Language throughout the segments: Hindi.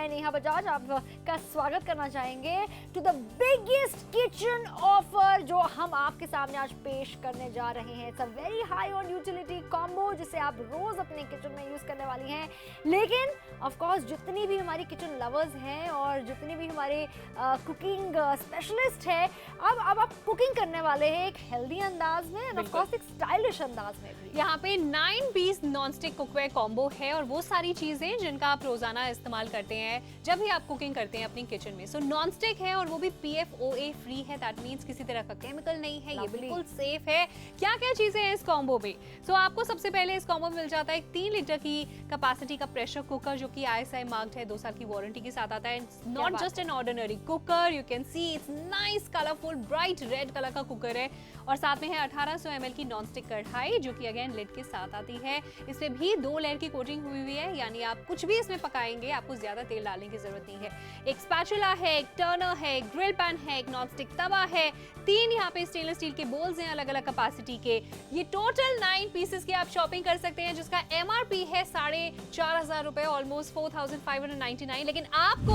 मैं नेहा बजाज आपका स्वागत करना चाहेंगे to the biggest kitchen offer जो हम आपके सामने आज पेश करने जा रहे हैं। It's a very high on utility combo जिसे आप रोज अपने किचन में यूज करने वाली हैं। लेकिन ऑफ कोर्स जितनी भी हमारी किचन लवर्स हैं और जितनी भी हमारे कुकिंग स्पेशलिस्ट हैं, अब आप कुकिंग करने वाले हैं एक हेल्दी अंदाज में एंड ऑफ कोर्स एक स्टाइलिश अंदाज में भी। यहाँ पे 9 पीस नॉनस्टिक कुकवेयर कॉम्बो है और वो सारी चीजें जिनका आप रोजाना इस्तेमाल करते हैं जब भी आप कुकिंग करते हैं अपनी किचन में। सो नॉनस्टिक है और वो भी PFOA फ्री है, दैट मींस किसी तरह का केमिकल नहीं है, ये बिल्कुल सेफ है। क्या क्या चीजें हैं इस कॉम्बो में? सो आपको सबसे पहले इस कॉम्बो में मिल जाता है एक 3 लीटर की कैपेसिटी का प्रेशर कुकर जो कि ISI मार्क्ड है, 2 साल की वारंटी के साथ आता है। Not just an ordinary cooker, you can see it's nice colourful bright red colour का कुकर है और साथ में है 1800 ml की नॉनस्टिक कढ़ाई जो कि अगेन लिड के साथ आती है। इसमें भी 2 लेयर की कोटिंग हुई हुई है, यानी आप कुछ भी इसमें पकाएंगे आपको ज्यादा तेल डालने की जरूरत नहीं है। एक स्पैचुला है, एक टर्नर है, एक ग्रिल पैन है, एक नॉनस्टिक तवा है, 3 यहाँ पे स्टेनलेस स्टील के बोल्स हैं अलग अलग कैपेसिटी के। ये टोटल 9 पीसेस की आप शॉपिंग कर सकते हैं जिसका MRP है 4500 रुपए, ऑलमोस्ट 4599, लेकिन आपको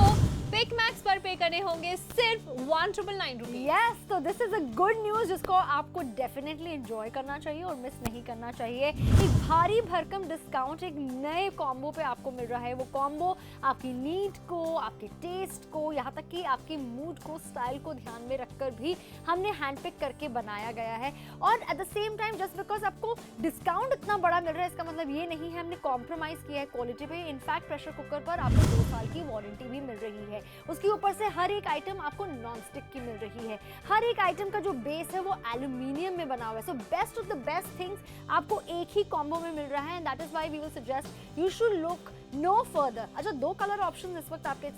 पिक मैक्स पर पे करने होंगे सिर्फ 1999 रुपीज। यस, तो this is a good news जिसको आपको डेफिनेटली एंजॉय करना चाहिए और मिस नहीं करना चाहिए। एक भारी भरकम डिस्काउंट एक नए कॉम्बो पे आपको मिल रहा है। वो कॉम्बो आपकी नीड को, आपके टेस्ट को, यहाँ तक कि आपके मूड को, स्टाइल को ध्यान में रखकर भी हमने हैंड पिक करके बनाया गया है। और at the same time just because आपको डिस्काउंट इतना बड़ा मिल रहा है इसका मतलब ये नहीं है हमने कॉम्प्रोमाइज किया है क्वालिटी पे। इनफैक्ट प्रेशर कुकर पर आपको 2 साल की वारंटी भी मिल रही है। उसके ऊपर से हर एक आइटम आपको नॉनस्टिक की मिल रही है। हर एक आइटम का जो बेस है वो एल्यूमिनियम में बना हुआ है। So best of the best things आपको एक ही कॉम्बो में मिल रहा है and that is why we will suggest you should look no further. अच्छा, 2 कलर ऑप्शन इस वक्त आपके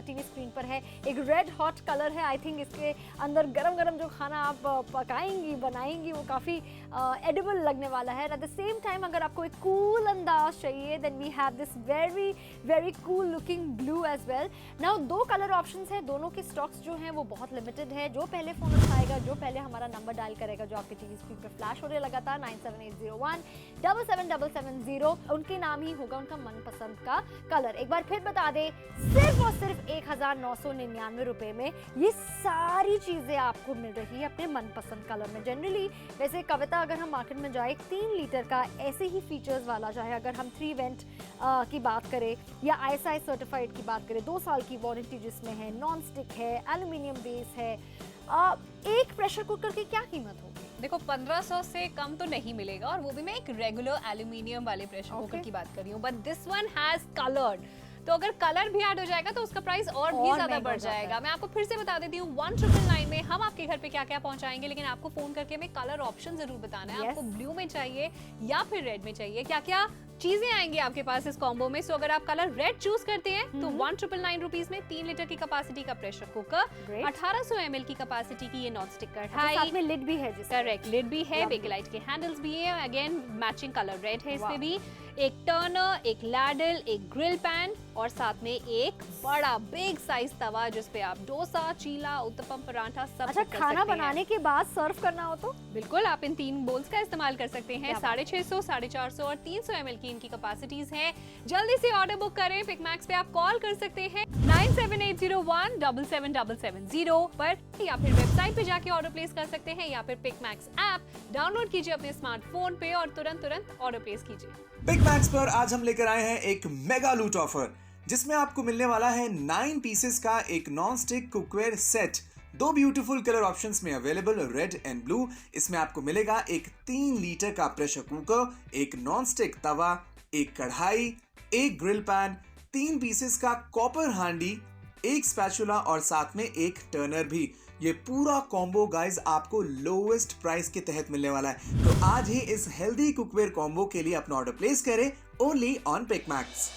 टीवी स्क्रीन पर है। एक रेड हॉट कलर है, आई थिंक इसके अंदर गरम गरम जो खाना आप पकाएंगी बनाएंगी वो काफ़ी एडिबल लगने वाला है। एट द सेम टाइम अगर आपको एक कूल अंदाज चाहिए then we have this very very cool looking blue as well. Now 2 colour options हैं, दोनों के स्टॉक्स जो हैं वो बहुत लिमिटेड है। जो पहले फ़ोन उठाएगा, जो पहले हमारा नंबर डायल करेगा जो आपके टीवी स्क्रीन पर फ्लैश हो रहा लगातार 9780177770, उनके नाम ही होगा उनका मनपसंद का कलर। एक बार फिर बता दे, सिर्फ और सिर्फ 1999 रुपए में ये सारी चीजें आपको मिल रही है अपने मनपसंद कलर में। जनरली वैसे कविता अगर हम मार्केट में जाए 3 लीटर का ऐसे ही फीचर्स वाला, चाहे अगर हम 3 वेंट की बात करें या ISI सर्टिफाइड की बात करें, 2 साल की वारंटी जिसमें है, नॉन स्टिक है, एल्यूमिनियम बेस है, एक प्रेशर कुकर की क्या कीमत होगी? देखो 1500 से कम तो नहीं मिलेगा और वो भी मैं एक रेगुलर एल्यूमिनियम वाले प्रेशर कुकर की बात कर रही हूँ, but this one has coloured. तो अगर कलर भी ऐड हो जाएगा तो उसका प्राइस और भी ज्यादा बढ़ जाएगा। मैं आपको फिर से बता देती हूँ 1999 में हम आपके घर पे क्या क्या पहुंचाएंगे, लेकिन आपको फोन करके हमें कलर ऑप्शन जरूर बताना है। आपको ब्लू में चाहिए या फिर रेड में चाहिए, क्या क्या चीजें आएंगी आपके पास इस कॉम्बो में। सो अगर आप कलर रेड चूज करते हैं तो 1999 रुपीज में 3 लीटर की कैपेसिटी का प्रेशर कुकर, 1800 ml की कैपेसिटी की ये नॉनस्टिक कढ़ाई, साथ में लिड भी है, करेक्ट लिड भी है, बेकेलाइट के हैंडल्स भी है, अगेन मैचिंग कलर रेड है इसमें भी, एक टर्नर, एक लैडल, एक ग्रिल पैन और साथ में एक बड़ा बिग साइज तवा जिस पे आप डोसा, चीला, उत्तपम, पराठा सब अच्छा खाना बनाने के बाद सर्व करना हो तो बिल्कुल आप इन 3 बोल्स का इस्तेमाल कर सकते हैं। 650, 450 और 300 ml की इनकी कैपेसिटीज हैं। जल्दी से ऑर्डर बुक करें। पिक मैक्स पे आप कॉल कर सकते हैं 9780177770 पर, या फिर वेबसाइट पे जाके ऑर्डर प्लेस कर सकते हैं, या फिर पिक मैक्स ऐप डाउनलोड कीजिए अपने स्मार्टफोन पे और तुरंत ऑर्डर प्लेस कीजिए। पिक मैक्स पर आज हम लेकर आए हैं एक मेगा लूट ऑफर जिसमें आपको मिलने वाला है 9 पीसेस का एक non stick cookware set, 2 beautiful colour options में अवेलेबल, रेड एंड ब्लू। इसमें आपको मिलेगा एक 3 लीटर का प्रेशर कुकर, एक नॉन स्टिक तवा, एक कढ़ाई, एक ग्रिल पैन, 3 पीसेस का कॉपर हांडी, एक स्पैचुला और साथ में एक टर्नर भी। ये पूरा कॉम्बो गाइस आपको लोवेस्ट प्राइस के तहत मिलने वाला है। तो आज ही इस हेल्दी कुकवेयर कॉम्बो के लिए अपना ऑर्डर प्लेस करें ओनली ऑन पिक मैक्स।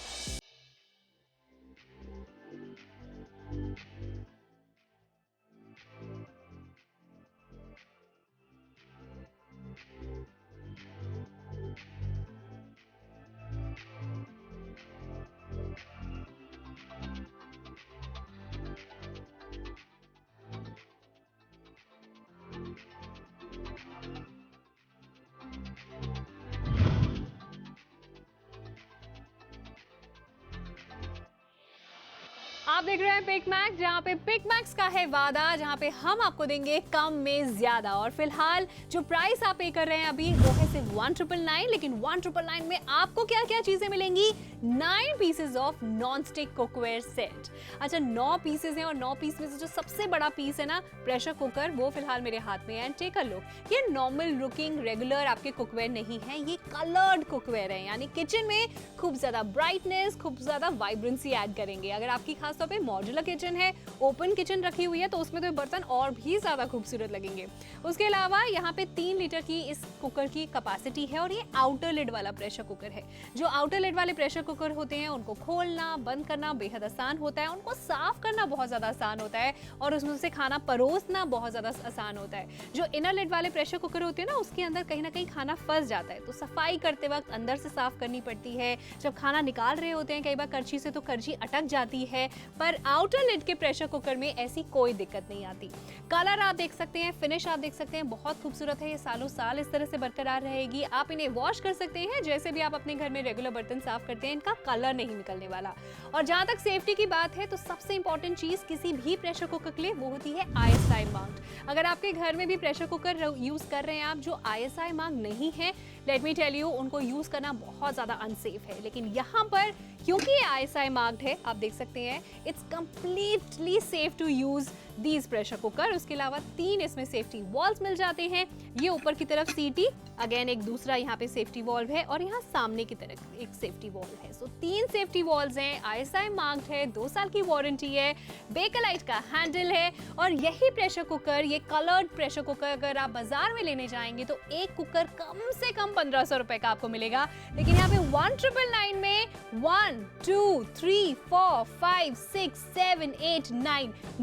आप देख रहे हैं पिक मैक्स, जहाँ पे पिक मैक्स का है वादा, जहाँ पे हम आपको देंगे कम में ज्यादा। और फिलहाल जो प्राइस आप पे कर रहे हैं अभी वो है सिर्फ 1999, लेकिन 1999 में आपको क्या क्या चीजें मिलेंगी? 9 pieces of non stick cookware set. अच्छा, 9 पीसेज हैं और 9 पीस में से जो सबसे बड़ा पीस है ना प्रेशर कुकर, वो फिलहाल मेरे हाथ में है। एंड टेक अ लुक, ये नॉर्मल लुकिंग रेगुलर आपके कुकवेयर नहीं है, ये कलर्ड कुकवेयर है, यानी किचन में खूब ज्यादा ब्राइटनेस, खूब ज्यादा वाइब्रेंसी ऐड करेंगे। अगर आपकी खासतौर पे मॉड्यूलर किचन है, ओपन किचन रखी हुई है, तो उसमें तो बर्तन और भी ज्यादा खूबसूरत लगेंगे। उसके अलावा यहाँ पे 3 लीटर की इस कुकर की कैपेसिटी है और ये आउटर लिड वाला प्रेशर कुकर है। जो आउटर लिड वाले प्रेशर कुकर होते हैं उनको खोलना बंद करना बेहद आसान होता है, उनको साफ करना बहुत ज्यादा आसान होता है और उसमें से खाना परोसना बहुत ज्यादा आसान होता है। जो इनर लिड वाले प्रेशर कुकर होते हैं ना, उसके अंदर कहीं ना कहीं खाना फंस जाता है, तो सफाई करते वक्त अंदर से साफ करनी पड़ती है। जब खाना निकाल रहे होते हैं कई बार करछी से, तो करछी अटक जाती है, पर आउटर लिड के प्रेशर कुकर में ऐसी कोई दिक्कत नहीं आती। कलर आप देख सकते हैं, फिनिश आप देख सकते हैं, बहुत खूबसूरत है। ये सालों साल इस तरह से बरकरार रहेगी। आप इन्हें वॉश कर सकते हैं जैसे भी आप अपने घर में रेगुलर बर्तन साफ करते हैं, इनका कलर नहीं निकलने वाला। और जहां तक सेफ्टी की बात है, तो सबसे इंपॉर्टेंट चीज किसी भी प्रेशर कुकर के लिए वो होती है ISI मार्क्ड। अगर आपके घर में भी प्रेशर कुकर यूज कर रहे हैं आप जो ISI मार्क नहीं है, लेट मी टेल यू, उनको यूज करना बहुत ज्यादा अनसेफ है। लेकिन यहाँ पर क्योंकि ये ISI मार्क्ड है, आप देख सकते हैं, it's completely safe to use these pressure cooker. उसके अलावा 3 इसमें सेफ्टी वॉल्व्स मिल जाते हैं। ये ऊपर की तरफ सीटी, अगेन एक दूसरा यहाँ पे सेफ्टी वॉल्व है और यहाँ सामने की तरफ एक सेफ्टी वॉल्व है। सो 3 सेफ्टी वॉल्व्स हैं, ISI मार्क्ड है, 2 साल की वारंटी है, बेकलाइट का हैंडल है। और यही प्रेशर कुकर, ये कलर्ड प्रेशर कुकर अगर आप बाजार में लेने जाएंगे तो एक कुकर कम से कम 1500 रुपए का आपको मिलेगा। लेकिन यहाँ पे 1999 में 1 2 3 4 5 6 7 8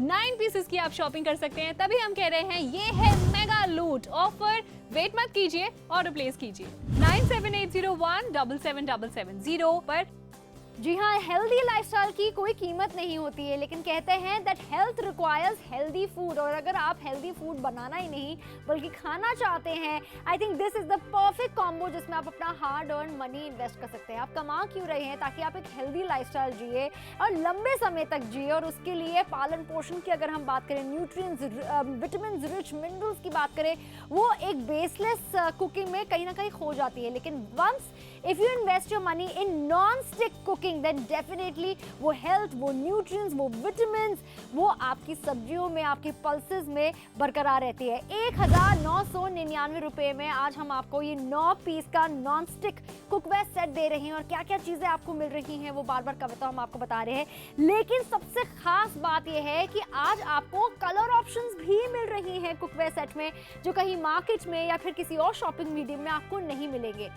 9 पीसेस की आप शॉपिंग कर सकते हैं। तभी हम कह रहे हैं ये है मेगा लूट ऑफर। वेट मत कीजिए, ऑर्डर प्लेस कीजिए 9780177770 पर। जी हाँ, हेल्दी लाइफस्टाइल की कोई कीमत नहीं होती है, लेकिन कहते हैं that health requires healthy food. और अगर आप हेल्दी फूड बनाना ही नहीं बल्कि खाना चाहते हैं, I think this is the perfect combo जिसमें आप अपना हार्ड अर्न मनी इन्वेस्ट कर सकते हैं। आप कमा क्यों रहे हैं? ताकि आप एक हेल्दी लाइफस्टाइल जिए और लंबे समय तक जिए। और उसके लिए पालन पोषण की अगर हम बात करें, न्यूट्रिएंट्स, विटामिन रिच मिनरल्स की बात करें, वो एक बेसलेस कुकिंग में कहीं ना कहीं खो जाती है। लेकिन once if you invest your money in non stick cooking, then definitely वो हेल्थ, वो न्यूट्रिएंट्स, वो विटामिन्स, वो आपकी सब्जियों में, आपके पल्सेस में बरकरार रहती है। 1999 रुपए में आज हम आपको ये 9 पीस का नॉन स्टिक कुकवेयर सेट दे रहे हैं। और क्या क्या चीजें आपको मिल रही हैं वो बार बार कविता हम आपको बता रहे हैं। लेकिन सबसे खास बात यह है कि आज आपको कलर ऑप्शंस भी मिल रही हैं कुकवेयर सेट में, जो कहीं मार्केट में या फिर किसी और शॉपिंग मीडियम में आपको नहीं मिलेंगे।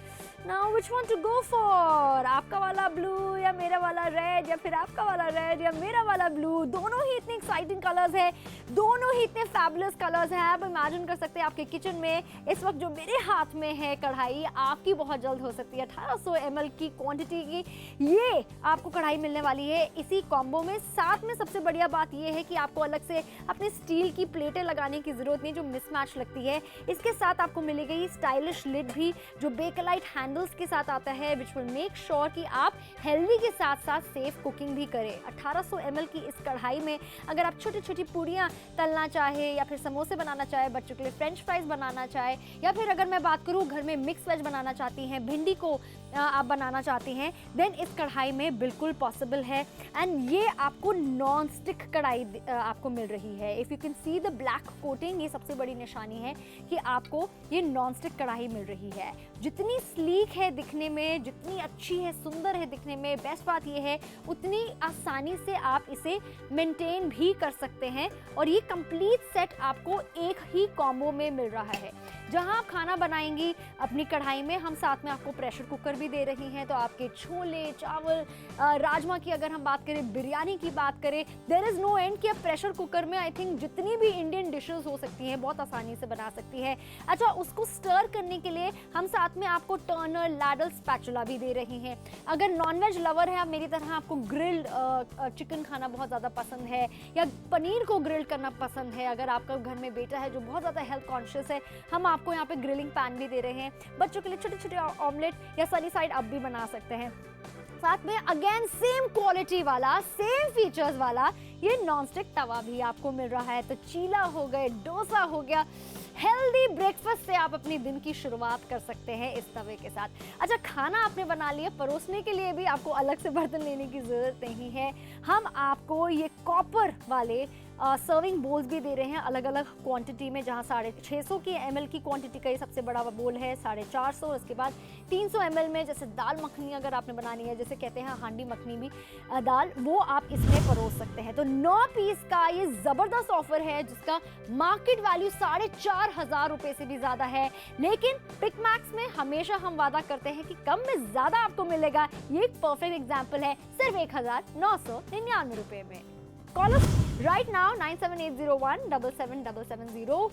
Now which one to go for? आपका वाला ब्लू या मेरा वाला रेड, या फिर आपका वाला रेड या मेरा वाला ब्लू? दोनों ही इतने एक्साइटिंग कलर्स हैं, दोनों ही इतने फैबुलस कलर्स हैं। आप इमेजिन कर सकते हैं आपके किचन में इस वक्त जो मेरे हाथ में है कढ़ाई, आपकी बहुत जल्द हो सकती है 1800 ml की क्वांटिटी की ये आपको कढ़ाई मिलने वाली है इसी कॉम्बो में। साथ में सबसे बढ़िया बात ये है कि आपको अलग से अपने स्टील की प्लेटें लगाने की जरूरत नहीं जो मिसमैच लगती है। इसके साथ आपको मिलेगी स्टाइलिश लिड भी जो बेकलाइट हैंडल्स के साथ आता है, विच विल मेक श्योर कि आप हेल्दी के साथ साथ सेफ कुकिंग भी करें। 1800 ml की इस कढ़ाई में अगर आप छोटी छोटी पूड़ियाँ तलना चाहे, या फिर समोसे बनाना चाहे, बच्चों के लिए फ्रेंच फ्राइज बनाना चाहे, या फिर अगर मैं बात करूँ घर में मिक्स वेज बनाना चाहती हैं, भिंडी को आप बनाना चाहती हैं, देन इस कढ़ाई में बिल्कुल पॉसिबल है। एंड ये आपको नॉन स्टिक कढ़ाई आपको मिल रही है। If you can see the black coating, ये सबसे बड़ी निशानी है कि आपको ये नॉन स्टिक कढ़ाई मिल रही है। जितनी स्लीक है दिखने में, जितनी अच्छी है, सुंदर है दिखने में, बेस्ट बात ये है उतनी आसानी से आप इसे मेंटेन भी कर सकते हैं। और ये कंप्लीट सेट आपको एक ही कॉम्बो में मिल रहा है। जहां आप खाना बनाएंगी अपनी कढ़ाई में, हम साथ में आपको प्रेशर कुकर भी दे रही हैं। तो आपके छोले, चावल, राजमा की अगर हम बात करें, बिरयानी की बात करें, देयर इज नो एंड कि आप प्रेशर कुकर में आई थिंक जितनी भी इंडियन डिशेस हो सकती हैं बहुत आसानी से बना सकती है। अच्छा, उसको स्टर करने के लिए हम साथ में आपको टर्नर, लैडल, स्पैचुला भी दे रही हैं। अगर नॉनवेज लवर है आप मेरी तरह, आपको ग्रिल्ड चिकन खाना बहुत ज़्यादा पसंद है या पनीर को ग्रिल करना पसंद है, अगर आपका घर में बेटा है जो बहुत ज़्यादा हेल्थ कॉन्शियस है, हम आपको यहाँ पे ग्रिलिंग पैन भी दे रहे हैं। बच्चों के लिए छोटे छोटे ऑमलेट या सनी साइड अप भी बना सकते हैं। साथ में अगेन सेम क्वालिटी वाला, सेम फीचर्स वाला ये नॉनस्टिक तवा भी आपको मिल रहा है। तो चीला हो गए, डोसा हो गया, हेल्दी ब्रेकफास्ट से आप अपनी दिन की शुरुआत कर सकते हैं इस तवे के साथ। अच्छा, खाना आपने बना लिया, परोसने के लिए भी आपको अलग से बर्तन लेने की ज़रूरत नहीं है। हम आपको ये कॉपर वाले सर्विंग बोल्स भी दे रहे हैं अलग अलग क्वांटिटी में, जहां 650 की ml की क्वांटिटी का ये सबसे बड़ा बोल है, 450, उसके बाद 300 ml में जैसे दाल मखनी अगर आपने बनानी है, जैसे कहते हैं हांडी मखनी भी दाल, वो आप इसमें परोस सकते हैं। तो 9 पीस का ये ज़बरदस्त ऑफर है जिसका मार्केट वैल्यू 4,500 रुपये से भी ज़्यादा है, लेकिन पिक मैक्स में हमेशा हम वादा करते हैं कि कम में ज़्यादा आपको मिलेगा। ये एक परफेक्ट एग्जाम्पल है सिर्फ 1,999 रुपये में। Call us right now 9780177770।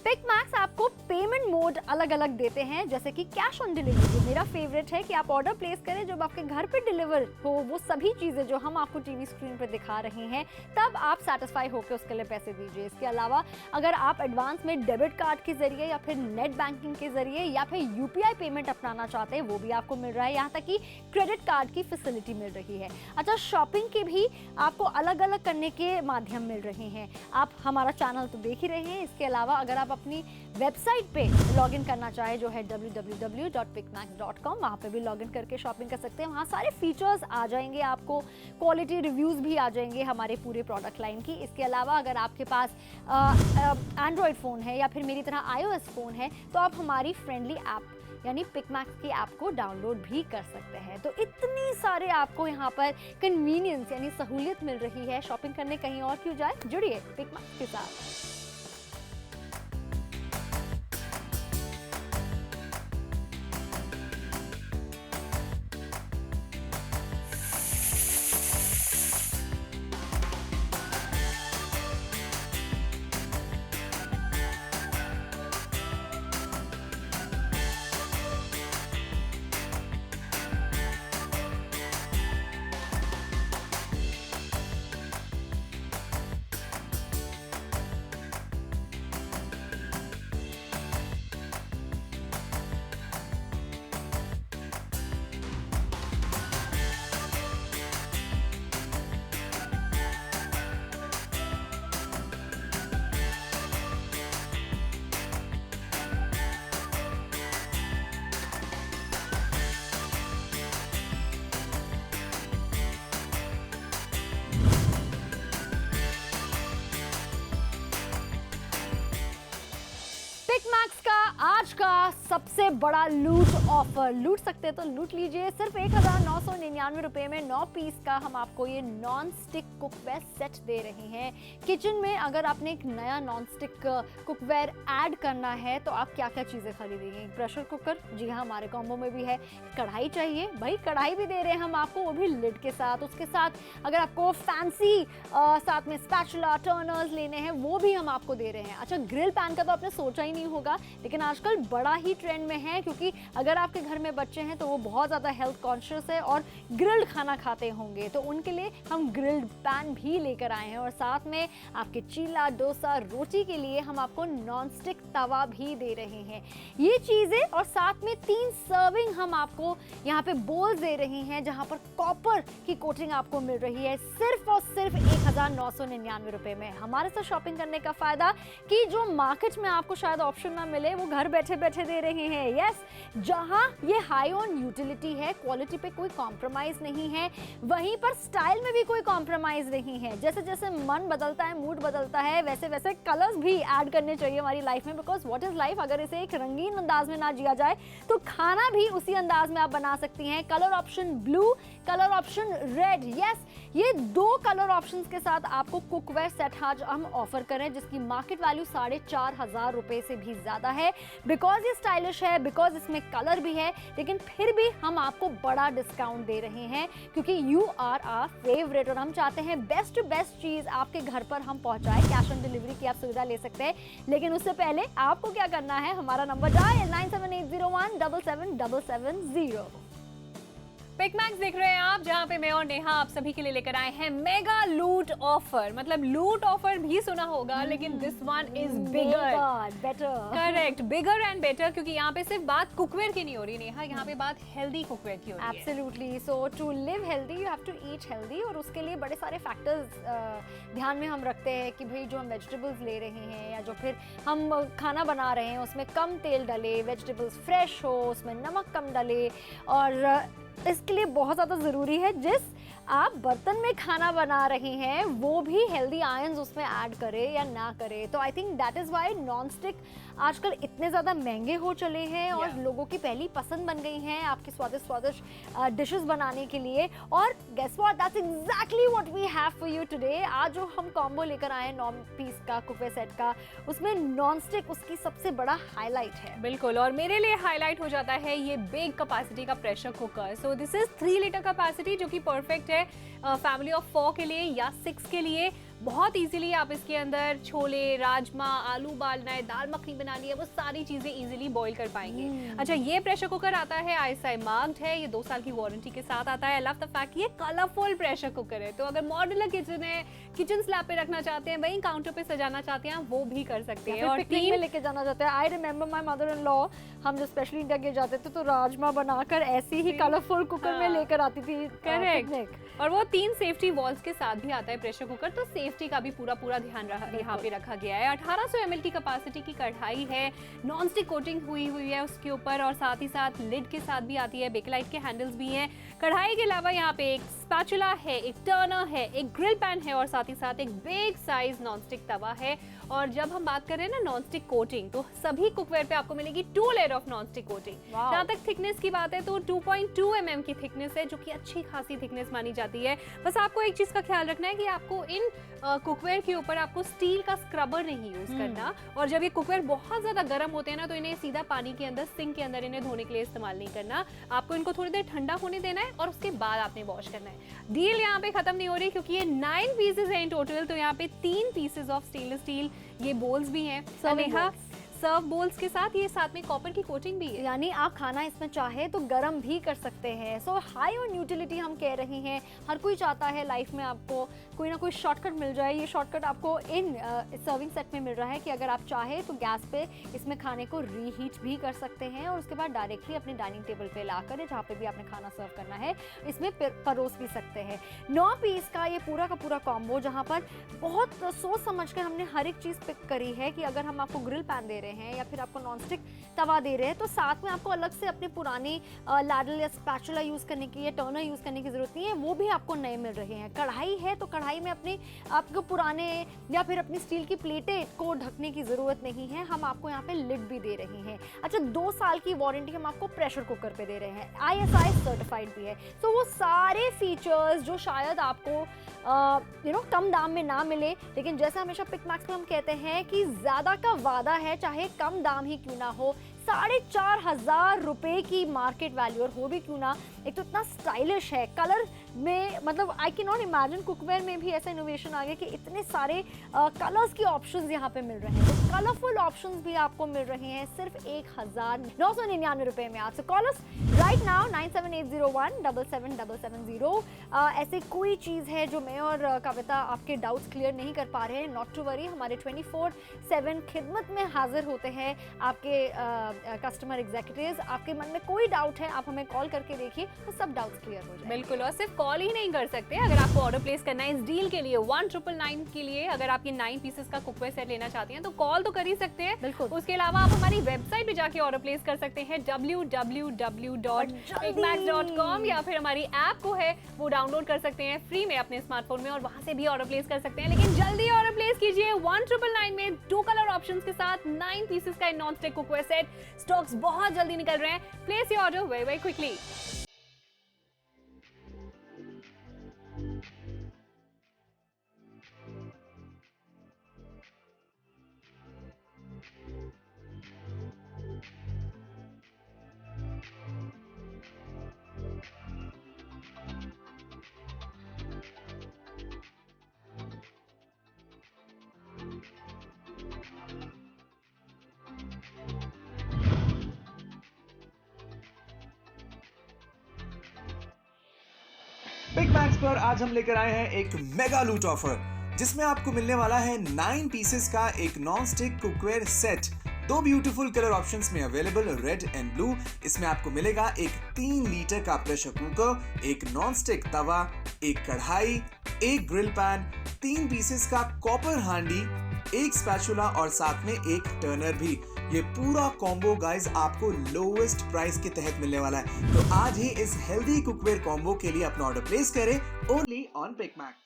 Pick Max आपको पेमेंट मोड अलग अलग देते हैं, जैसे कि कैश ऑन डिलीवरी, जो मेरा फेवरेट है कि आप ऑर्डर प्लेस करें, जब आपके घर पे डिलीवर हो वो सभी चीज़ें जो हम आपको टीवी स्क्रीन पर दिखा रहे हैं, तब आप सेटिस्फाई होकर उसके लिए पैसे दीजिए। इसके अलावा अगर आप एडवांस में डेबिट कार्ड के जरिए या फिर नेट बैंकिंग के जरिए या फिर UPI पेमेंट अपनाना चाहते हैं, वो भी आपको मिल रहा है। यहाँ तक कि क्रेडिट कार्ड की फैसिलिटी मिल रही है। अच्छा, शॉपिंग के भी आपको अलग अलग करने के माध्यम मिल रहे हैं। आप हमारा चैनल तो देख ही रहे हैं, इसके अलावा अगर आप अपनी वेबसाइट पे लॉगिन करना चाहे जो है www.picmax.com, वहाँ पे भी लॉगिन करके शॉपिंग कर सकते हैं। वहाँ सारे फीचर्स आ जाएंगे, आपको क्वालिटी रिव्यूज़ भी आ जाएंगे हमारे पूरे प्रोडक्ट लाइन की। इसके अलावा अगर आपके पास एंड्रॉयड फ़ोन है या फिर मेरी तरह iOS फ़ोन है, तो आप हमारी फ्रेंडली ऐप यानी पिक मैक्स की ऐप को डाउनलोड भी कर सकते हैं। तो इतनी सारे आपको यहाँ पर कन्वीनियंस यानी सहूलियत मिल रही है, शॉपिंग करने कहीं और क्यों जाए, जुड़िए पिक मैक्स के साथ। पिक मैक्स का आज का सबसे बड़ा लूट ऑफर, लूट सकते हैं तो लूट लीजिए। सिर्फ 1,999 रुपये में 9 पीस का हम आपको ये नॉन स्टिक कुकवेयर सेट दे रहे हैं। किचन में अगर आपने एक नया नॉन स्टिक कुकवेयर ऐड करना है तो आप क्या क्या चीज़ें खरीदेंगे? प्रेशर कुकर, जी हाँ हमारे कॉम्बो में भी है। कढ़ाई चाहिए, भाई कढ़ाई भी दे रहे हैं हम आपको, वो भी लिड के साथ। उसके साथ अगर आपको फैंसी साथ में स्पैचुला टर्नर्स लेने हैं, वो भी हम आपको दे रहे हैं। अच्छा, ग्रिल पैन का तो आपने सोचा ही नहीं होगा, लेकिन आजकल बड़ा ही ट्रेंड में है, क्योंकि अगर आपके घर में बच्चे हैं तो वो बहुत ज़्यादा हेल्थ कॉन्शियस है और ग्रिल्ड खाना खाते होंगे, तो उनके लिए हम ग्रिल्ड पैन भी लेकर आए हैं। और साथ में आपके चीला, डोसा, रोटी के लिए हम आपको नॉन स्टिक तवा भी दे रहे हैं। ये चीज़ें और साथ में 3 सर्विंग हम आपको यहाँ पे बोल दे रहे हैं, जहाँ पर कॉपर की कोटिंग आपको मिल रही है सिर्फ और सिर्फ 1,999 रुपये में। हमारे साथ शॉपिंग करने का फ़ायदा कि जो मार्केट में आपको शायद ऑप्शन ना मिले, वो घर बैठे बैठे दे रहे हैं। यस, जहां ये हाई ऑन यूटिलिटी है, क्वालिटी पे कोई कॉम्प्रोमाइज नहीं है, वहीं पर स्टाइल में भी कोई कॉम्प्रोमाइज नहीं है। जैसे जैसे मन बदलता है, मूड बदलता है, वैसे वैसे कलर्स भी ऐड करने चाहिए हमारी लाइफ में, बिकॉज व्हाट इज लाइफ, अगर इसे एक रंगीन अंदाज में ना जिया जाए तो खाना भी उसी अंदाज में आप बना सकती हैं। Colour option blue, colour option red, yes, ये 2 कलर ऑप्शंस के साथ आपको कुकवेयर सेट आज हम ऑफर करें, जिसकी मार्केट वैल्यू 4,500 रुपये से भी ज़्यादा है। बिकॉज ये स्टाइलिश है, बिकॉज इसमें कलर भी है, लेकिन फिर भी हम आपको बड़ा डिस्काउंट दे रहे हैं, क्योंकि यू आर आवर फेवरेट और हम चाहते हैं बेस्ट टू बेस्ट चीज़ आपके घर पर हम पहुंचाएं। कैश ऑन डिलीवरी की आप सुविधा ले सकते हैं, लेकिन उससे पहले आपको क्या करना है, हमारा नंबर डायल 9780177770। पिक मैक्स देख रहे हैं आप, जहां पे मैं और नेहा आप सभी के लिए लेकर आए हैं मेगा लूट ऑफर। मतलब लूट ऑफर भी सुना होगा, लेकिन this one is bigger, better. Correct, bigger and better, क्योंकि यहाँ पे सिर्फ बात कुकवेयर की नहीं हो रही नेहा, यहाँ पे बात हेल्दी कुकवेयर की हो रही है। Absolutely. So to live healthy you have to eat healthy, और उसके लिए बड़े सारे फैक्टर्स ध्यान में हम रखते हैं कि भाई जो हम वेजिटेबल्स ले रहे हैं या जो फिर हम खाना बना रहे हैं उसमें कम तेल डले, वेजिटेबल्स फ्रेश हो, उसमें नमक कम डले, और इसके लिए बहुत ज़्यादा ज़रूरी है जिस आप बर्तन में खाना बना रहे हैं वो भी हेल्दी आयंस उसमें ऐड करे या ना करे। तो I think that is why non stick आजकल इतने ज़्यादा महंगे हो चले हैं और लोगों की पहली पसंद बन गई हैं आपके स्वादिष्ट स्वादिष्ट डिशेस बनाने के लिए। और guess what, that's exactly what we have for you today. आज जो हम कॉम्बो लेकर आए हैं 9 पीस का कुकवेयर सेट का, उसमें नॉन स्टिक उसकी सबसे बड़ा हाईलाइट है। बिल्कुल, और मेरे लिए हाईलाइट हो जाता है ये बिग कैपेसिटी का pressure cooker. So this is 3 litre capacity, जो कि परफेक्ट है फैमिली ऑफ 4 के लिए या 6 के लिए। बहुत इजीली आप इसके अंदर छोले, राजमा, आलू उबालना है, दाल मखनी बनानी है, वो सारी चीजें इजीली बॉईल कर पाएंगे। अच्छा, ये प्रेशर कुकर आता है ISI मार्क्ड है, ये 2 साल की वारंटी के साथ आता है। आई लव द फैक्ट ये कलरफुल प्रेशर कुकर है, तो अगर मॉड्यूलर किचन है, किचन स्लैब पे रखना चाहते हैं, वहीं काउंटर पे सजाना चाहते हैं, वो भी कर सकते हैं। और पिकनिक में लेके जाना चाहते हैं। I remember my mother in law, हम जो स्पेशली इंडिया के जाते थे तो राजमा बनाकर ऐसे ही कलरफुल कुकर में लेकर आती थी। करेक्ट। और वो 3 सेफ्टी वॉल्स के साथ भी आता है प्रेशर कुकर, तो सेफ्टी का भी पूरा ध्यान यहाँ पे रखा गया है। 1800 ml की कैपेसिटी की कढ़ाई है, नॉन स्टिक कोटिंग हुई है उसके ऊपर, और साथ ही साथ लिड के साथ भी आती है, बेकेलाइट के हैंडल्स भी हैं। कढ़ाई के अलावा यहाँ पे एक स्पैचुला है, एक टर्नर है, एक ग्रिल पैन है, और साथ ही साथ एक बिग साइज नॉन स्टिक तवा है। और जब हम बात कर रहे हैं ना नॉन स्टिक कोटिंग, तो सभी कुकवेयर पे आपको मिलेगी 2 layer of non stick coating. जहाँ तक थिकनेस की बात है तो 2.2 mm की थिकनेस है, जो कि अच्छी खासी थिकनेस मानी जाती है। बस आपको एक चीज का ख्याल रखना है कि आपको इन कुकवेयर के ऊपर आपको स्टील का स्क्रबर नहीं यूज करना, और जब ये कुकवेयर बहुत ज्यादा गर्म होते हैं ना, तो इन्हें सीधा पानी के अंदर, सिंक के अंदर इन्हें धोने के लिए इस्तेमाल नहीं करना। आपको इनको थोड़ी देर ठंडा होने देना है और उसके बाद आपने वॉश करना है। डील यहाँ पे खत्म नहीं हो रही, क्योंकि ये 9 पीसेस है इन टोटल, तो यहाँ पे 3 पीसेस ऑफ स्टेनलेस स्टील ये बोल्स भी हैं, सर्व बोल्स के साथ ये साथ में कॉपर की कोटिंग भी है, यानी आप खाना इसमें चाहे तो गर्म भी कर सकते हैं। सो हाई ऑन यूटिलिटी हम कह रहे हैं। हर कोई चाहता है लाइफ में आपको कोई ना कोई शॉर्टकट मिल जाए। ये शॉर्टकट आपको इन सर्विंग सेट में मिल रहा है कि अगर आप चाहे तो गैस पे इसमें खाने को रीहीट भी कर सकते हैं, और उसके बाद डायरेक्टली अपने डाइनिंग टेबल पे लाकर जहाँ पे भी आपने खाना सर्व करना है इसमें परोस भी सकते हैं। 9 पीस का ये पूरा का पूरा कॉम्बो, जहाँ पर बहुत सोच समझ के हमने हर एक चीज़ पिक करी है कि अगर हम आपको ग्रिल पैन दे रहे हैं या फिर आपको नॉनस्टिक तवा दे रहे हैं, तो साथ में आपको अलग से अपने पुराने लैडल या स्पैचुला यूज़ करने की या टर्नर यूज़ करने की ज़रूरत नहीं है, वो भी आपको नए मिल रहे हैं। कढ़ाई है तो कढ़ाई में अपने आपको पुराने या फिर अपनी स्टील की प्लेटें को ढकने की ज़रूरत नहीं है, हम आपको यहाँ पे लिड भी दे रहे हैं। अच्छा, 2 साल की वारंटी हम आपको प्रेशर कुकर पे दे रहे हैं, ISI सर्टिफाइड भी है। तो वो सारे फीचर्स जो शायद आपको कम दाम में ना मिले, लेकिन जैसे हमेशा पिक मैक्स में हम कहते हैं कि ज़्यादा का वादा है, चाहे कम दाम ही क्यों ना हो। 4,500 रुपए की मार्केट वैल्यू और हो भी क्यों ना, एक तो इतना स्टाइलिश है कलर में, मतलब I can not imagine cookware में भी ऐसा इनोवेशन आ गया कि इतने सारे कलर्स की ऑप्शंस यहाँ पे मिल रहे हैं। तो कलरफुल ऑप्शंस भी आपको मिल रहे हैं सिर्फ 1,999 रुपए में। आज कॉल अस राइट नाउ 9780177770। ऐसे कोई चीज़ है जो मैं और कविता आपके डाउट्स क्लियर नहीं कर पा रहे हैं, नॉट टू वरी, हमारे 24/7 खिदमत में हाजिर होते हैं आपके कस्टमर एग्जीक्यूटिव्स। आपके मन में कोई डाउट है आप हमें कॉल करके देखिए, तो सब डाउट्स क्लियर हो जाए। बिल्कुल, और सिर्फ कॉल ही नहीं कर सकते, अगर आपको ऑर्डर प्लेस करना है इस डील के लिए 1999 के लिए, अगर आप ये 9 पीसेस का कुकवेयर सेट लेना चाहते हैं तो कॉल तो कर ही सकते हैं। बिल्कुल। उसके अलावा आप हमारी वेबसाइट पे जाके ऑर्डर प्लेस कर सकते हैं www.picmax.com, या फिर हमारी ऐप को है वो डाउनलोड कर सकते हैं फ्री में अपने स्मार्टफोन में, और वहां से भी ऑर्डर प्लेस कर सकते हैं। लेकिन जल्दी ऑर्डर प्लेस कीजिए 1999 में 2 कलर ऑप्शंस के साथ 9 पीसेस का non stick cookware set. Stocks बहुत जल्दी निकल रहे हैं, place your order very very quickly. Big max पर आज हम लेकर आए हैं एक मेगा लूट ऑफर जिसमें आपको मिलने वाला है 9 पीसेस का एक non stick cookware set. 2 beautiful colour options में अवेलेबल रेड एंड ब्लू। इसमें आपको मिलेगा एक 3 लीटर का प्रेशर कुकर, एक नॉन स्टिक तवा, एक कढ़ाई, एक ग्रिल पैन, 3 पीसेस का कॉपर हांडी, एक स्पैचुला और साथ में एक टर्नर भी। ये पूरा कॉम्बो गाइस आपको लोवेस्ट प्राइस के तहत मिलने वाला है। तो आज ही इस हेल्दी कुकवेयर कॉम्बो के लिए अपना ऑर्डर प्लेस करें ओनली ऑन बिग मैक्स।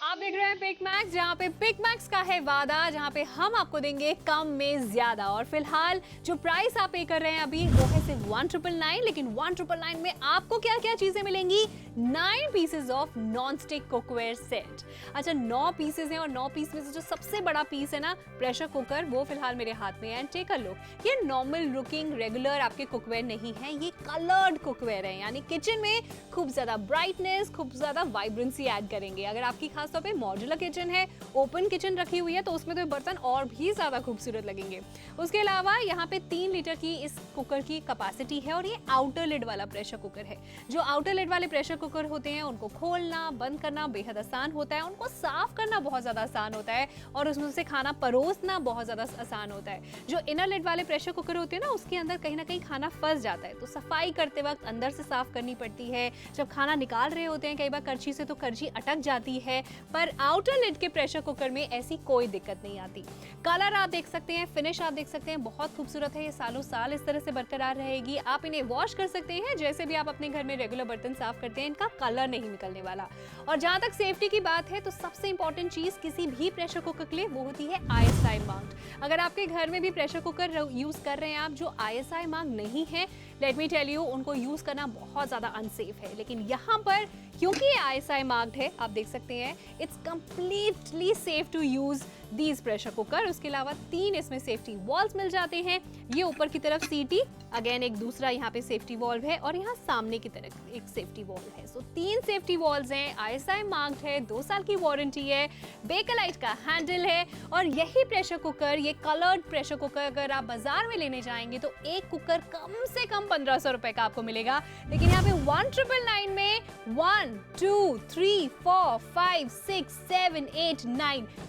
आप देख रहे हैं बिग मैक्स, जहाँ पे बिग मैक्स का है वादा, जहाँ पे हम आपको देंगे कम में ज्यादा। और फिलहाल जो प्राइस आप पे कर रहे हैं अभी वो है सिर्फ 1999, लेकिन 1999 में आपको क्या क्या चीजें मिलेंगी? 9 pieces of non stick cookware set. अच्छा, 9 पीसेस हैं और 9 पीस में से जो सबसे बड़ा पीस है ना प्रेशर कुकर, वो फिलहाल मेरे हाथ में है। एंड टेक अ लुक, ये नॉर्मल लुकिंग रेगुलर आपके कुकवेयर नहीं है, ये कलर्ड कुकवेयर है, यानी किचन में खूब ज्यादा ब्राइटनेस, खूब ज्यादा वाइब्रेंसी ऐड करेंगे। अगर आपकी खासतौर पे मॉड्यूलर किचन है, ओपन किचन रखी हुई है, तो उसमें तो बर्तन और भी ज्यादा खूबसूरत लगेंगे। उसके अलावा यहाँ पे 3 लीटर की इस कुकर की कैपेसिटी है और ये आउटर लिड वाला प्रेशर कुकर है। जो आउटर लिड वाले प्रेशर कुकर होते हैं उनको खोलना बंद करना बेहद आसान होता है, उनको साफ करना बहुत ज्यादा आसान होता है और उसमें से खाना परोसना बहुत ज्यादा आसान होता है। जो इनर लिड वाले प्रेशर कुकर होते हैं ना, उसके अंदर कहीं ना कहीं खाना फंस जाता है, तो सफाई करते वक्त अंदर से साफ करनी पड़ती है। जब खाना निकाल रहे होते हैं कई बार करछी से, तो करछी अटक जाती है, पर आउटर लिड के प्रेशर कुकर में ऐसी कोई दिक्कत नहीं आती। कलर आप देख सकते हैं, फिनिश आप देख सकते हैं, बहुत खूबसूरत है। ये सालों साल इस तरह से बरकरार रहेगी। आप इन्हें वॉश कर सकते हैं जैसे भी आप अपने घर में रेगुलर बर्तन साफ करते हैं, इनका कलर नहीं निकलने वाला। और जहां तक सेफ्टी की बात है, तो सबसे इंपॉर्टेंट चीज किसी भी प्रेशर कुकर के लिए वो होती है ISI मार्क। अगर आपके घर में भी प्रेशर कुकर यूज कर रहे हैं आप जो ISI मार्क नहीं है, लेट मी टेल यू, उनको यूज करना बहुत ज्यादा अनसेफ है। लेकिन यहाँ पर क्योंकि ये ISI मार्क्ड है, आप देख सकते हैं, it's completely safe to use these pressure cooker. उसके अलावा 3 इसमें सेफ्टी वॉल्स मिल जाते हैं। ये ऊपर की तरफ सीटी, अगेन एक दूसरा यहाँ पे सेफ्टी वॉल्व है और यहाँ सामने की तरफ एक सेफ्टी वॉल्व है। सो 3 सेफ्टी वॉल्स हैं, ISI मार्क्ड है, 2 साल की वारंटी है, बेकलाइट का हैंडल है। और यही प्रेशर कुकर, ये कलर्ड प्रेशर कुकर अगर आप बाजार में लेने जाएंगे तो एक कुकर कम से कम 1500 रुपए का आपको मिलेगा। लेकिन यहाँ पे 1999 में 1 2 3 4 5 6 7 8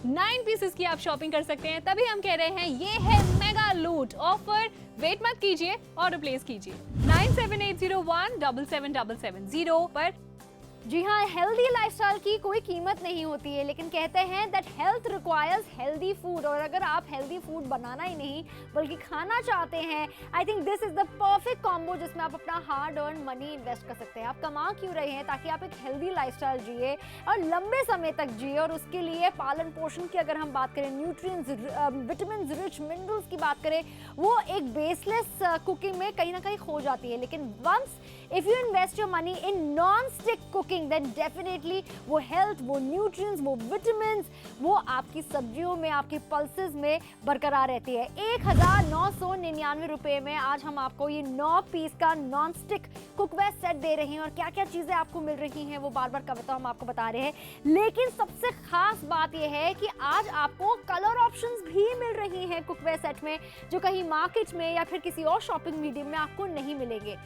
9 पीसेस की आप शॉपिंग कर सकते हैं। तभी हम कह रहे हैं ये है मेगा लूट ऑफर। वेट मत कीजिए, ऑर्डर प्लेस कीजिए 9780177770 पर। जी हाँ, हेल्दी लाइफस्टाइल की कोई कीमत नहीं होती है, लेकिन कहते हैं that health requires healthy food. और अगर आप हेल्दी फूड बनाना ही नहीं बल्कि खाना चाहते हैं, I think this is the perfect combo जिसमें आप अपना हार्ड अर्न मनी इन्वेस्ट कर सकते हैं। आप कमा क्यों रहे हैं? ताकि आप एक हेल्दी लाइफस्टाइल जिए और लंबे समय तक जिए। और उसके लिए पालन पोषण की अगर हम बात करें, न्यूट्रिएंट्स, विटामिन रिच मिनरल्स की बात करें, वो एक बेसलेस कुकिंग में कहीं ना कहीं खो जाती है। लेकिन once if you invest your money in non stick cooking, then definitely वो हेल्थ, वो न्यूट्रिएंट्स, वो विटामिन्स, वो आपकी सब्जियों में, आपके पल्सेस में बरकरार रहती है। 1999 रुपए में आज हम आपको ये 9 पीस का नॉन स्टिक कुकवेयर सेट दे रहे हैं। और क्या क्या चीजें आपको मिल रही हैं वो बार बार कविता हम आपको बता रहे हैं। लेकिन सबसे खास बात यह है कि आज आपको कलर ऑप्शंस भी मिल रही हैं कुकवेयर सेट में, जो कहीं मार्केट में या फिर किसी और शॉपिंग मीडियम में आपको नहीं मिलेंगे।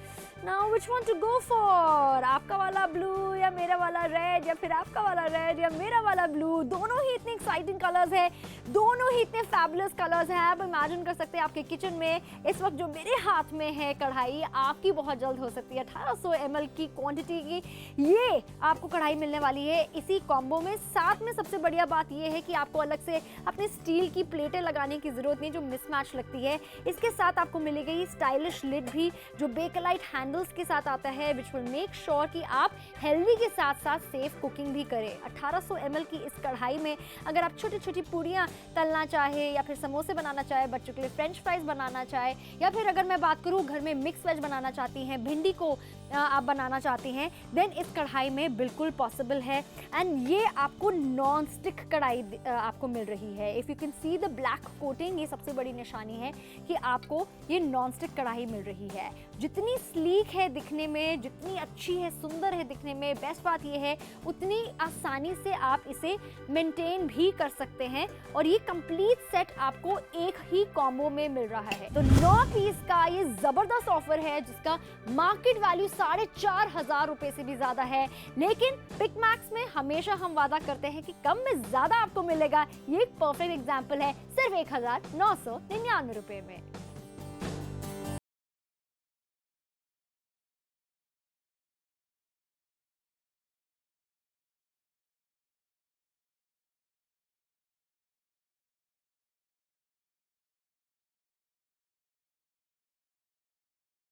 Now which one to go for? आपका वाला ब्लू या मेरा वाला रेड, या फिर आपका वाला रेड या मेरा वाला ब्लू? दोनों ही इतने एक्साइटिंग कलर्स हैं, दोनों ही इतने फैबुलस कलर्स हैं। आप इमेजिन कर सकते हैं आपके किचन में इस वक्त जो मेरे हाथ में है कढ़ाई, आपकी बहुत जल्द हो सकती है 1800 ml की क्वांटिटी की ये आपको कढ़ाई मिलने वाली है इसी कॉम्बो में। साथ में सबसे बढ़िया बात यह है कि आपको अलग से अपने स्टील की प्लेटें लगाने की जरूरत नहीं जो मिसमैच लगती है। इसके साथ आपको मिलेगी स्टाइलिश लिड भी जो बेकलाइट हैंडल्स के साथ साथ आता है विच विल मेक श्योर कि आप हेल्दी के साथ साथ सेफ कुकिंग भी करें। 1800 ml की इस कढ़ाई में अगर आप छोटी छोटी पूड़ियाँ तलना चाहे या फिर समोसे बनाना चाहे, बच्चों के लिए फ्रेंच फ्राइज बनाना चाहे, या फिर अगर मैं बात करूँ घर में मिक्स वेज बनाना चाहती हैं, भिंडी को आप बनाना चाहती हैं, देन इस कढ़ाई में बिल्कुल पॉसिबल है। एंड ये आपको नॉन स्टिक कढ़ाई आपको मिल रही है। If you can see the black coating, ये सबसे बड़ी निशानी है कि आपको ये नॉन स्टिक कढ़ाई मिल रही है। जितनी स्लीक है दिखने में, जितनी अच्छी है, सुंदर है दिखने में, बेस्ट बात ये है उतनी आसानी से आप इसे मेंटेन भी कर सकते हैं। और ये कंप्लीट सेट आपको एक ही कॉम्बो में मिल रहा है। तो 9 पीस का ये जबरदस्त ऑफर है जिसका मार्केट वैल्यू 4500 रुपए से भी ज्यादा है। लेकिन पिक मैक्स में हमेशा हम वादा करते हैं कि कम में ज्यादा आपको मिलेगा। ये एक परफेक्ट एग्जांपल है सिर्फ 1999 रुपए में।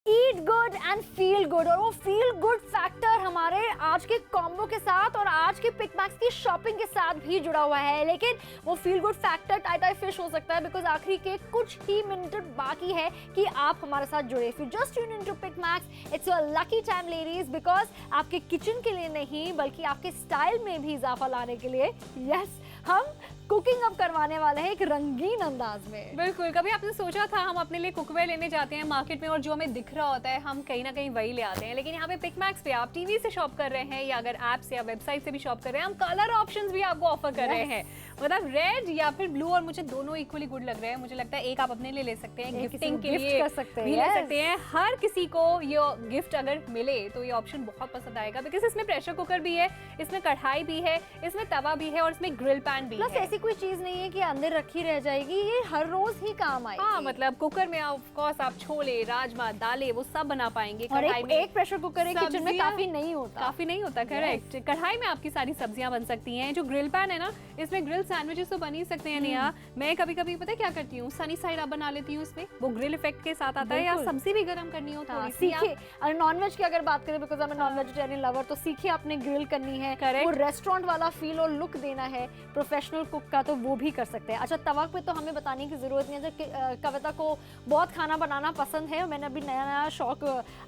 Eat good and feel good, और वो फील गुड फैक्टर हमारे आज के कॉम्बो के साथ और आज के पिक मैक्स की शॉपिंग के साथ भी जुड़ा हुआ है। लेकिन वो feel good factor tie fish हो सकता है बिकॉज आखिरी के कुछ ही मिनट बाकी है कि आप हमारे साथ जुड़े। If you just tune into Pick Max, it's your lucky time ladies, because आपके किचन के लिए नहीं बल्कि आपके स्टाइल में भी इजाफा लाने के लिए यस हम कुकिंग अप करवाने वाले हैं एक रंगीन अंदाज में। बिल्कुल, कभी आपने सोचा था हम अपने लिए कुकवेयर लेने जाते हैं मार्केट में और जो हमें दिख रहा होता है हम कहीं ना कहीं वही ले आते हैं, लेकिन यहाँ पे पिक मैक्स पे आप टीवी से शॉप कर रहे हैं या अगर ऐप से या वेबसाइट से भी शॉप कर रहे हैं, हम कलर ऑप्शंस भी आपको ऑफर कर रहे हैं। मतलब रेड या फिर ब्लू, और मुझे दोनों इक्वली गुड लग रहे हैं। मुझे लगता है एक आप अपने लिए ले सकते हैं, गिफ्टिंग के लिए कर सकते हैं, भी ले सकते हैं। हर किसी को ये गिफ्ट अगर मिले तो ये ऑप्शन बहुत पसंद आएगा बिकॉज इसमें प्रेशर कुकर भी है, इसमें कढ़ाई भी है, इसमें तवा भी है और इसमें ग्रिल पैन भी है। ऐसी कोई चीज नहीं है कि अंदर रखी रह जाएगी, ये हर रोज ही काम आएगी। हाँ, मतलब कुकर में ऑफ कोर्स आप छोले, राजमा, दालें वो सब बना पाएंगे। और एक प्रेशर कुकर एक किचन में काफी नहीं होता। करेक्ट। कढ़ाई में आपकी सारी सब्जियां बन सकती हैं। जो ग्रिल पैन है ना, इसमें ग्रिल सैंडविचेस तो बन ही सकते हैं। नेहा, मैं कभी कभी पता है क्या करती हूँ, सनी साइड अप बना लेती हूँ, इसमें वो ग्रिल इफेक्ट के साथ आता है। या सब्जी भी गर्म करनी हो थोड़ी सी, सीखिए। नॉन वेज की अगर बात करें because I am non vegetarian lover, तो सीखिए आपने ग्रिल करनी है, वो रेस्टोरेंट वाला फील और लुक देना है प्रोफेशनल कुक का, तो वो भी कर सकते हैं। अच्छा, तवा पे तो हमें बताने की जरूरत नहीं है। कविता को बहुत खाना बनाना पसंद है, मैंने अभी नया शौक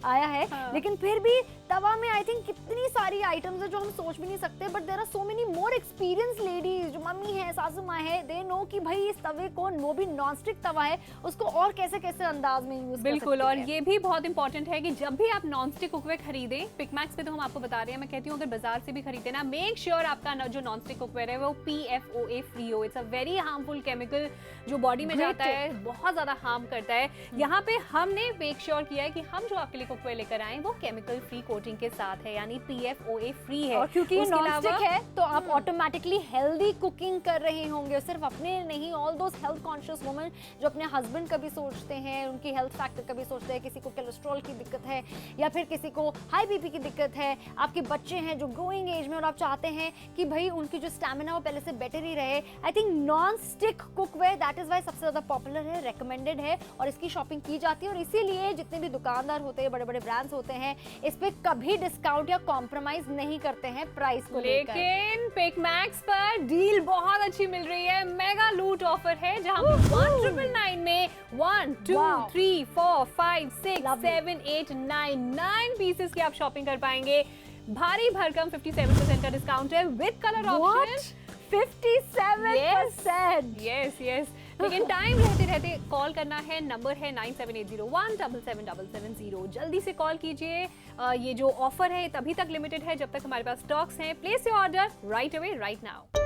आया है। लेकिन फिर भी तवा में आई थिंक कितनी सारी आइटम्स है जो हम सोच भी नहीं सकते। But there are so many more experience ladies, जो मम्मी है, सासू माँ है, दे नो कि भाई इस तवे को, वो भी नॉन स्टिक तवा है, उसको और कैसे कैसे अंदाज में यूज बिल्कुल। और ये भी बहुत इंपॉर्टेंट है कि जब भी आप नॉन स्टिक कुकवेयर खरीदें, पिक मैक्स पे तो हम आपको बता रहे हैं, मैं कहती हूँ अगर बाजार से भी खरीदे ना, मेक श्योर आपका जो नॉन स्टिक कुकवेयर है वो PFOA फ्री हो। It's a very harmful chemical जो बॉडी में जाता है, बहुत ज्यादा हार्म करता है। यहाँ पे हमने मेक श्योर किया है कि हम जो आपके लिए कुकवेयर लेकर आए वो केमिकल फ्री कोटिंग के साथ है, यानी PFOA फ्री है। और क्योंकि ये नॉन स्टिक है तो आप ऑटोमेटिकली हेल्दी कुकिंग कर रहे होंगे। सिर्फ अपने नहीं, all those health conscious women जो अपने हस्बैंड का भी सोचते हैं, उनकी हेल्थ फैक्टर का भी सोचते हैं, किसी को कोलेस्ट्रॉल की दिक्कत है या फिर किसी को हाई बीपी की दिक्कत है, आपके बच्चे हैं जो ग्रोइंग एज में और आप चाहते हैं कि भाई उनकी जो स्टैमिना वो पहले से बेटर ही रहे, I think non stick cookware that is why सबसे ज्यादा पॉपुलर है, रेकमेंडेड है और इसकी शॉपिंग की जाती है। और इसीलिए जितने भी दुकानदार होते हैं, बड़े बड़े ब्रांड्स होते हैं, इस पे कभी डिस्काउंट या कॉम्प्रोमाइज नहीं करते हैं प्राइस को लेकर। लेकिन पिक मैक्स पर डील बहुत अच्छी मिल रही है, मेगा लूट ऑफर है जहां 1999 में 1 2 3 4 5 6 7 8 9 पीसेस की आप शॉपिंग कर पाएंगे। भारी भरकम 57% का डिस्काउंट है विद कलर ऑप्शन। 57%। यस। लेकिन टाइम रहते रहते कॉल करना है, नंबर है 9780177770। जल्दी से कॉल कीजिए। ये जो ऑफर है तभी तक लिमिटेड है जब तक हमारे पास स्टॉक्स हैं। Place your order right away, right now.